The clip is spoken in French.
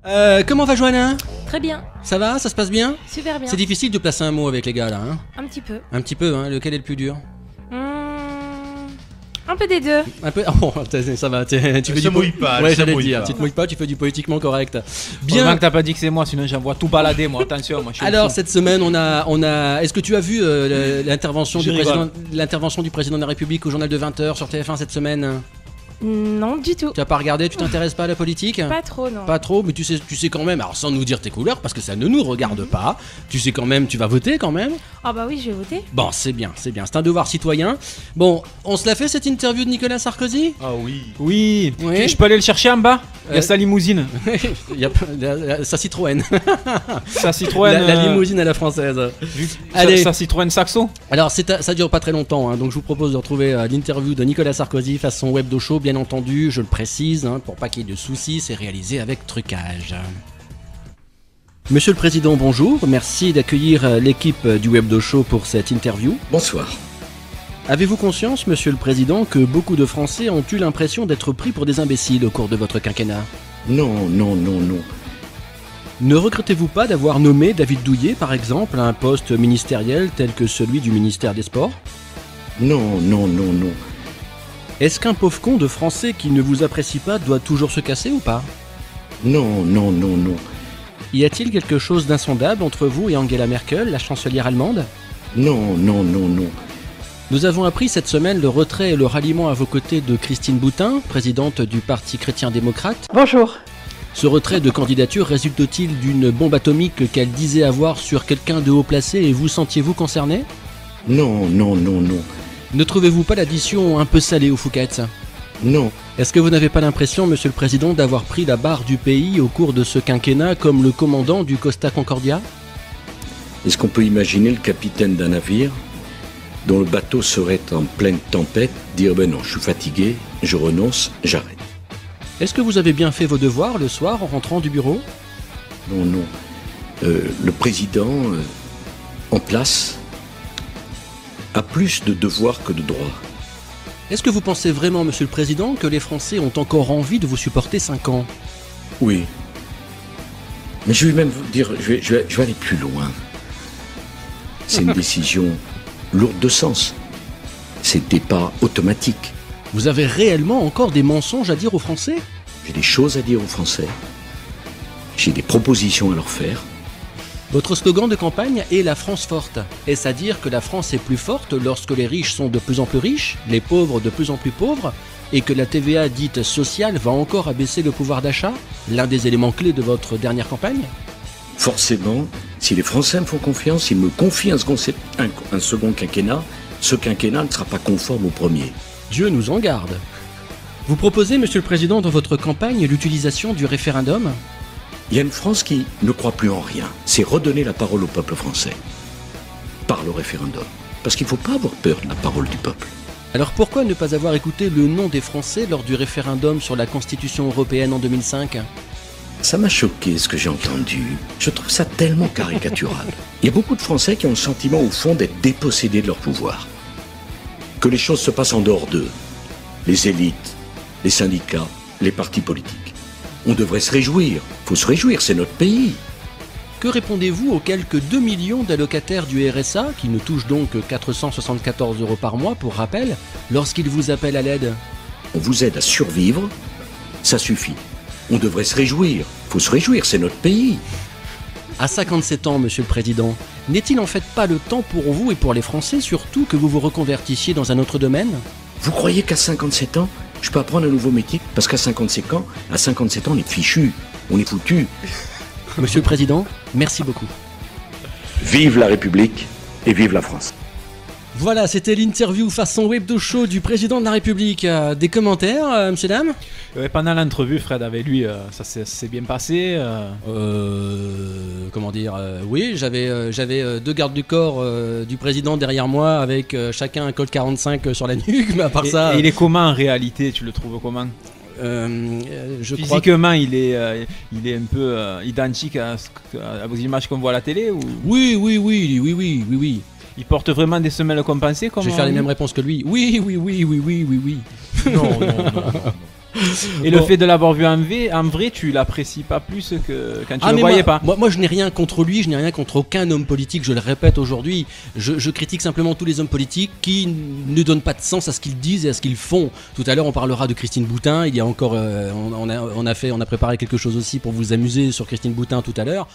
Comment va Johanna? Très bien, Ça va? Ça se passe bien? super bien. C'est difficile de placer un mot avec les gars là, hein? Un petit peu. Un petit peu, hein? Lequel est le plus dur? Un peu des deux. Un peu. Oh, ça va. Tu fais Se du mouille pas, Ouais, se j'allais mouille dire. pas. Tu te mouilles pas, tu fais du politiquement correct. Bien Bien. que t'as pas dit que c'est moi, sinon j'envoie tout balader moi. Attention, moi je suis Alors fou. cette semaine, on a. Est-ce que tu as vu l'intervention Je rigole. du président de la République au journal de 20h sur TF1 cette semaine? Non, du tout. Tu as pas regardé? Tu t'intéresses pas à la politique? Pas trop, non. Pas trop, mais tu sais quand même. Alors sans nous dire tes couleurs, parce que ça ne nous regarde pas. Tu sais quand même, tu vas voter quand même. Ah bah oui, je vais voter. Bon, c'est bien, c'est bien. C'est un devoir citoyen. Bon, on se l'a fait cette interview de Nicolas Sarkozy? Ah oui. Oui. Oui. Je peux aller le chercher en bas. Il y a sa limousine. Il y a sa Citroën. Sa Citroën. La limousine à la française. Allez. Allez. Sa Citroën Saxo. Alors, ça dure pas très longtemps, hein, donc je vous propose de retrouver l'interview de Nicolas Sarkozy façon webdo show, bien entendu, je le précise, hein, pour pas qu'il y ait de soucis, c'est réalisé avec trucage. Monsieur le Président, bonjour, merci d'accueillir l'équipe du webdo show pour cette interview. Bonsoir. Avez-vous conscience, Monsieur le Président, que beaucoup de Français ont eu l'impression d'être pris pour des imbéciles au cours de votre quinquennat? Non, non, non, non. Ne regrettez-vous pas d'avoir nommé David Douillet, par exemple, à un poste ministériel tel que celui du ministère des Sports? Non, non, non, non. Est-ce qu'un pauvre con de Français qui ne vous apprécie pas doit toujours se casser ou pas? Non, non, non, non. Y a-t-il quelque chose d'insondable entre vous et Angela Merkel, la chancelière allemande? Non, non, non, non. Nous avons appris cette semaine le retrait et le ralliement à vos côtés de Christine Boutin, présidente du Parti chrétien-démocrate. Bonjour. Ce retrait de candidature résulte-t-il d'une bombe atomique qu'elle disait avoir sur quelqu'un de haut placé et vous sentiez-vous concerné? Non, non, non, non. Ne trouvez-vous pas l'addition un peu salée aux Fouquettes? Non. Est-ce que vous n'avez pas l'impression, Monsieur le Président, d'avoir pris la barre du pays au cours de ce quinquennat comme le commandant du Costa Concordia? Est-ce qu'on peut imaginer le capitaine d'un navire dont le bateau serait en pleine tempête dire ben non, je suis fatigué, je renonce, j'arrête? Est-ce que vous avez bien fait vos devoirs le soir en rentrant du bureau? Non, non. Le président en place a plus de devoirs que de droits. Est-ce que vous pensez vraiment, Monsieur le Président, que les Français ont encore envie de vous supporter 5 ans? Oui. Mais je vais même vous dire, je vais aller plus loin. C'est une décision lourde de sens. C'était pas automatique. Vous avez réellement encore des mensonges à dire aux Français? J'ai des choses à dire aux Français. J'ai des propositions à leur faire. Votre slogan de campagne est la France forte. Est-ce à dire que la France est plus forte lorsque les riches sont de plus en plus riches, les pauvres de plus en plus pauvres, et que la TVA dite sociale va encore abaisser le pouvoir d'achat, l'un des éléments clés de votre dernière campagne? Forcément, si les Français me font confiance, ils me confient un second quinquennat, ce quinquennat ne sera pas conforme au premier. Dieu nous en garde. Vous proposez, Monsieur le Président, dans votre campagne l'utilisation du référendum? Il y a une France qui ne croit plus en rien. C'est redonner la parole au peuple français. Par le référendum. Parce qu'il ne faut pas avoir peur de la parole du peuple. Alors pourquoi ne pas avoir écouté le nom des Français lors du référendum sur la Constitution européenne en 2005? Ça m'a choqué ce que j'ai entendu. Je trouve ça tellement caricatural. Il y a beaucoup de Français qui ont le sentiment au fond d'être dépossédés de leur pouvoir. Que les choses se passent en dehors d'eux. Les élites, les syndicats, les partis politiques. On devrait se réjouir. Faut se réjouir, c'est notre pays. Que répondez-vous aux quelques 2 millions d'allocataires du RSA, qui ne touchent donc que 474 € par mois, pour rappel, lorsqu'ils vous appellent à l'aide? On vous aide à survivre, ça suffit. On devrait se réjouir. Faut se réjouir, c'est notre pays. À 57 ans, Monsieur le Président, n'est-il en fait pas le temps pour vous et pour les Français surtout que vous vous reconvertissiez dans un autre domaine? Vous croyez qu'à 57 ans, je peux apprendre un nouveau métier? Parce qu'à 57 ans, on est fichu. On est foutu. Monsieur le Président, merci beaucoup. Vive la République et vive la France. Voilà, c'était l'interview façon webdo show du Président de la République. Des commentaires, monsieur, dame? Pendant l'entrevue, Fred, avec lui, ça s'est bien passé. Comment dire, oui, j'avais 2 gardes du corps du président derrière moi avec chacun un Colt 45 sur la nuque, mais à part ça... Et il est comment en réalité? Tu le trouves comment? Je crois Physiquement, il est un peu identique à vos images qu'on voit à la télé ou... Oui. Il porte vraiment des semelles compensées comme Je vais faire les mêmes réponses que lui. Oui. Non. Et le fait de l'avoir vu en vrai, tu l'apprécies pas plus que quand tu le voyais pas. Moi, je n'ai rien contre lui, je n'ai rien contre aucun homme politique, je le répète aujourd'hui. Je critique simplement tous les hommes politiques qui ne donnent pas de sens à ce qu'ils disent et à ce qu'ils font. Tout à l'heure, on parlera de Christine Boutin. Il y a encore, on a préparé quelque chose aussi pour vous amuser sur Christine Boutin tout à l'heure.